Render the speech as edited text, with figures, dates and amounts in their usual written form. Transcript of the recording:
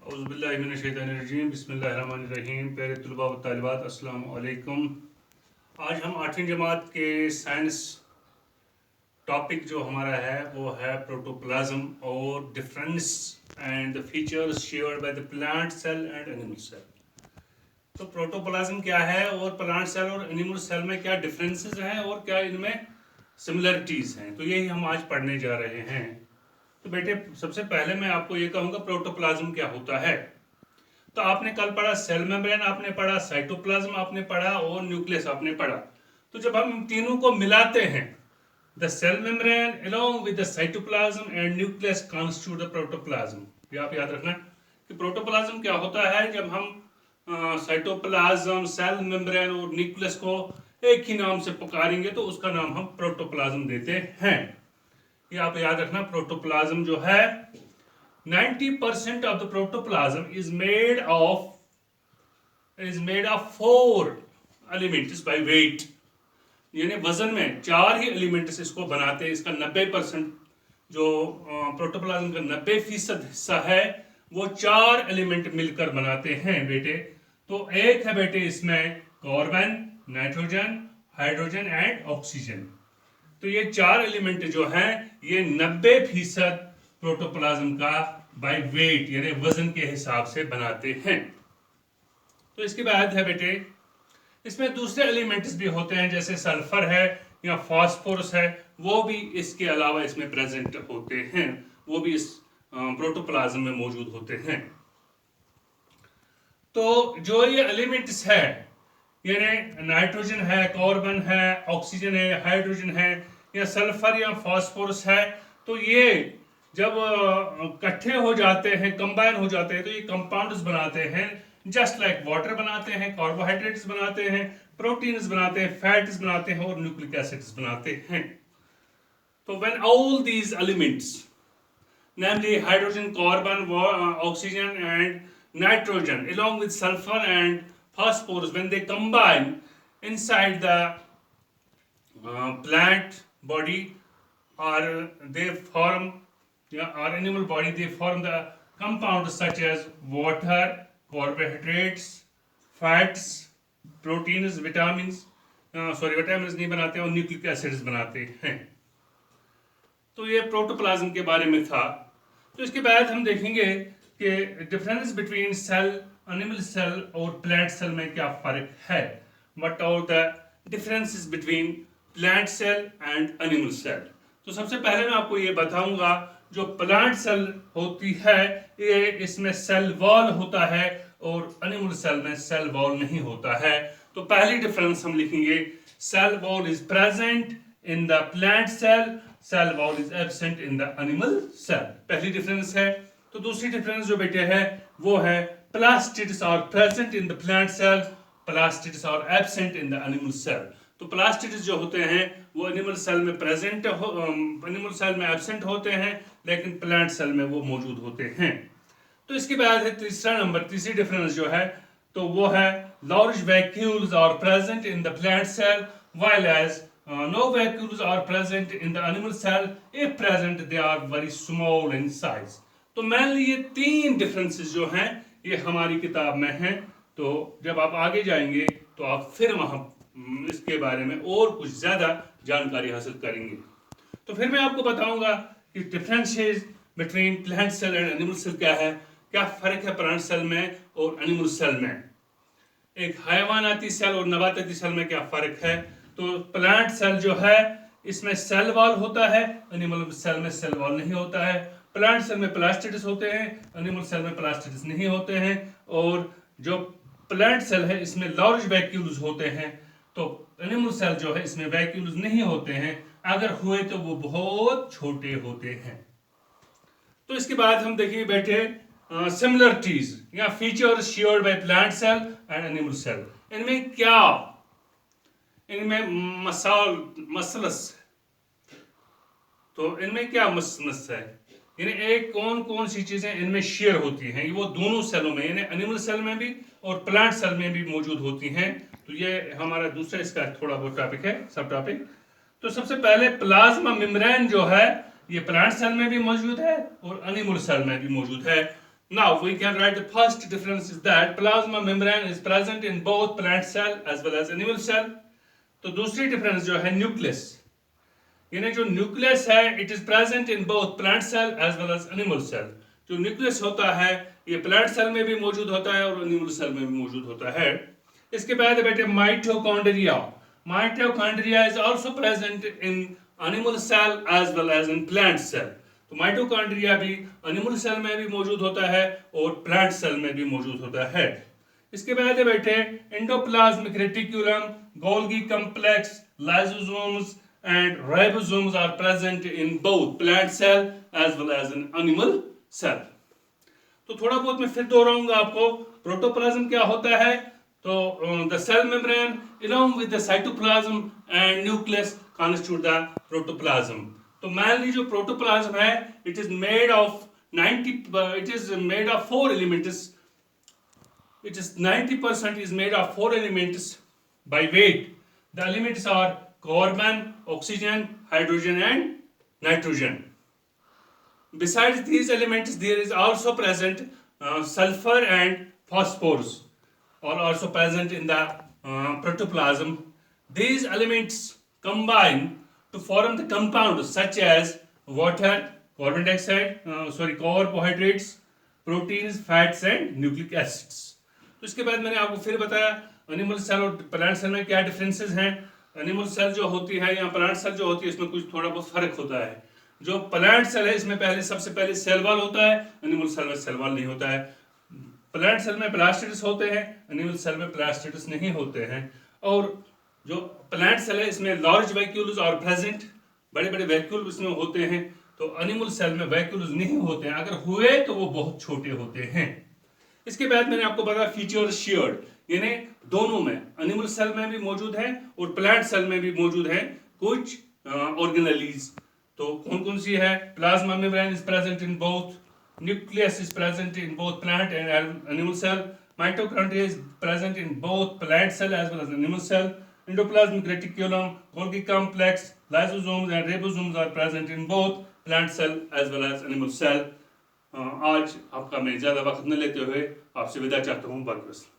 औज़ुबिल्लाहिमिनश्शैतानिर्रजीम बिस्मिल्लाहिर्रहमानिर्रहीम। प्यारे तलबा व तालिबात अस्सलाम वालेकुम। आज हम 8वीं जमात के साइंस टॉपिक जो हमारा है वो है प्रोटोप्लाज्म और difference and the features shared by the plant cell and animal cell. तो प्रोटोप्लाज्म क्या है और प्लांट सेल और एनिमल सेल में क्या डिफरेंसेस हैं और क्या इनमें सिमिलरिटीज़ हैं, तो यही हम आज पढ़ने जा रहे हैं। तो बेटे सबसे पहले मैं आपको ये कहूँगा प्रोटोप्लाज्म क्या होता है। तो आपने कल पढ़ा सेल मेम्ब्रेन, आपने पढ़ा साइटोप्लाज्म, आपने पढ़ा और न्यूक्लियस आपने पढ़ा। तो जब हम इन तीनों को मिलाते हैं, the cell membrane along with the cytoplasm and nucleus constitute the protoplasm. ये आप याद रखना कि प्रोटोप्लाज्म क्या होता है। जब हम साइटोप्लाज्म, सेल मेम्ब्रेन और न्यूक्लियस को एक ही नाम से पुकारेंगे तो उसका नाम हम प्रोटोप्लाज्म देते हैं। ये आप याद रखना। प्रोटोप्लाज्म जो है 90% of the protoplasm is made of 4 elements by weight, यानी वजन में 4 ही एलिमेंट्स इसको बनाते हैं। इसका 90% जो प्रोटोप्लाज्म का 90% हिस्सा है वो 4 एलिमेंट मिलकर बनाते हैं बेटे। तो एक है बेटे इसमें carbon, nitrogen, hydrogen and oxygen. तो ये 4 एलिमेंट जो हैं ये 90% प्रोटोप्लाज्म का बाय वेट यानी वजन के हिसाब से बनाते हैं। तो इसके बाद है बेटे इसमें दूसरे एलिमेंट्स भी होते हैं, जैसे सल्फर है या फास्फोरस है, वो भी इसके अलावा इसमें प्रेजेंट होते हैं, वो भी इस प्रोटोप्लाज्म में मौजूद होते हैं। तो जो ये एलिमेंट्स है यानी नाइट्रोजन है, कार्बन है, ऑक्सीजन है, हाइड्रोजन है या सल्फर या फास्फोरस है, तो ये जब इकट्ठे हो जाते हैं, कंबाइन हो जाते हैं, तो ये कंपाउंड्स बनाते हैं, जस्ट लाइक वाटर बनाते हैं, कार्बोहाइड्रेट्स बनाते हैं, प्रोटीन्स बनाते हैं, फैट्स बनाते हैं और न्यूक्लिक एसिड्स बनाते हैं। तो when all these elements namely hydrogen, carbon, oxygen and nitrogen along with sulfur and phosphorus, when they combine inside the plant body or they form or animal body, they form the compounds such as water, carbohydrates, fats, proteins, vitamins vitamins नहीं बनाते और nucleic acids बनाते हैं। तो ये protoplasm के बारे में था। तो इसके बाद हम देखेंगे कि difference between cell, animal cell और प्लांट सेल में क्या फर्क है। What are the differences between plant cell and animal cell. तो सबसे पहले मैं आपको ये बताऊंगा जो प्लांट सेल होती है ये इसमें सेल वॉल होता है और एनिमल सेल में सेल वॉल नहीं होता है। तो पहली डिफरेंस हम लिखेंगे cell wall is present in the plant cell, cell wall is absent in the animal cell. पहली डिफरेंस है। तो दूसरी डिफरेंस जो बेटे है वो है plastids are present in the plant cell, plastids are absent in the animal cell. तो प्लास्टिड्स जो होते हैं वो एनिमल सेल में प्रेजेंट एनिमल सेल में एब्सेंट होते हैं, लेकिन प्लांट सेल में वो मौजूद होते हैं। तो इसके बाद है तीसरी डिफरेंस जो है तो वो है large vacuoles are present in the plant cell while as no vacuoles are present in the animal cell. If present, they are very small in size. तो mainly ये 3 differences जो हैं ये हमारी किताब में हैं। तो जब आप आगे जाएंगे तो आप फिर वहाँ इसके बारे में और कुछ ज़्यादा जानकारी हासिल करेंगे। तो फिर मैं आपको बताऊंगा कि differences between plant cell and animal cell क्या है, क्या फ़र्क है प्लांट सेल में और एनिमल सेल में, एक हैवानाती सेल और नबाताती सेल में क्या फ़र्क है। तो प्लांट सेल जो है इसमें सेल वॉल होता है, एनिमल सेल में सेल वॉल नहीं होता है। प्लांट सेल में प्लास्टिड्स होते हैं, एनिमल सेल में प्लास्टिड्स नहीं होते हैं। और जो प्लांट सेल है इसमें लार्ज वैक्यूल्स होते हैं, तो एनिमल सेल जो है इसमें वैक्यूल्स नहीं होते हैं, अगर हुए तो वो बहुत छोटे होते हैं। तो इसके बाद हम देखिए बेटे सिमिलरिटीज या features shared by plant cell and animal cell. इनमें क्या मसलस, तो इनमें क्या मसलस है, यानी एक कौन कौन सी चीजें इनमें शेयर होती हैं, वो दोनों सेलों में यानी एनिमल सेल में भी और प्लांट सेल में भी मौजूद होती हैं। तो ये हमारा दूसरा इसका थोड़ा बहुत टॉपिक है, सब टॉपिक। तो सबसे पहले प्लाज्मा मेम्ब्रेन जो है ये प्लांट सेल में भी मौजूद है और एनिमल सेल में भी मौजूद है। Now we can write the first difference is that plasma membrane is present in both plant cell as well as animal cell. तो दूसरी डिफरेंस जो है न्यूक्लियस, यानी जो न्यूक्लियस है it is present in both plant cell as well as animal cell. जो nucleus होता है ये प्लांट सेल में भी मौजूद होता है और एनिमल सेल में भी मौजूद होता है। इसके बाद बेटे mitochondria, mitochondria is also present in animal cell as well as in plant cell. तो माइटोकॉन्ड्रिया भी एनिमल सेल में भी मौजूद होता है और प्लांट सेल में भी मौजूद होता है। इसके बाद बैठे endoplasmic reticulum, Golgi complex, lysosomes and ribosomes are present in both plant cell as well as in animal cell. तो थोड़ा बहुत मैं फिर दोहराऊंगा आपको प्रोटोप्लाज्म क्या होता है। तो the cell membrane along with the cytoplasm and nucleus constitute the protoplasm. तो mainly जो प्रोटोप्लाज्म है it is made of 4 elements. It is 90% is made of 4 elements by weight. The elements are carbon, oxygen, hydrogen and nitrogen. Besides these elements there is also present sulfur and phosphorus are also present in the protoplasm. These elements combine to form the compounds such as water, carbon dioxide, carbohydrates, proteins, fats and nucleic acids. तो इसके बाद मैंने आपको फिर बताया animal cell और plant cell में क्या डिफरेंसेस हैं। एनिमल सेल जो होती है या प्लांट सेल जो होती है इसमें कुछ थोड़ा बहुत फर्क होता है। जो प्लांट सेल है इसमें सबसे पहले सेल वॉल होता है, एनिमल सेल में सेल वॉल नहीं होता है। प्लांट सेल में प्लास्टिड्स होते हैं, एनिमल सेल में प्लास्टिड्स नहीं होते हैं। और जो प्लांट सेल है इसमें लार्ज वैक्यूल्स और प्रेजेंट, बड़े बड़े वैक्यूल इसमें होते हैं। तो एनिमल सेल में वैक्यूल्स नहीं होते हैं, अगर हुए तो वो बहुत छोटे होते हैं। इसके बाद मैंने आपको बताया फीचर शेयर्ड, यानी दोनों में एनिमल सेल में भी मौजूद है और प्लांट सेल में भी मौजूद है कुछ ऑर्गेनेलीज। तो कौन कौन सी है? Plasma membrane is present in both, nucleus is present in both plant and animal cell, mitochondria is present in both plant cell as well as animal cell, endoplasmic reticulum, Golgi complex, lysosomes and ribosomes are present in both plant cell as well as animal cell. आज आपका मैं ज़्यादा वक्त न लेते हुए आपसे विदा चाहता हूँ। बहुत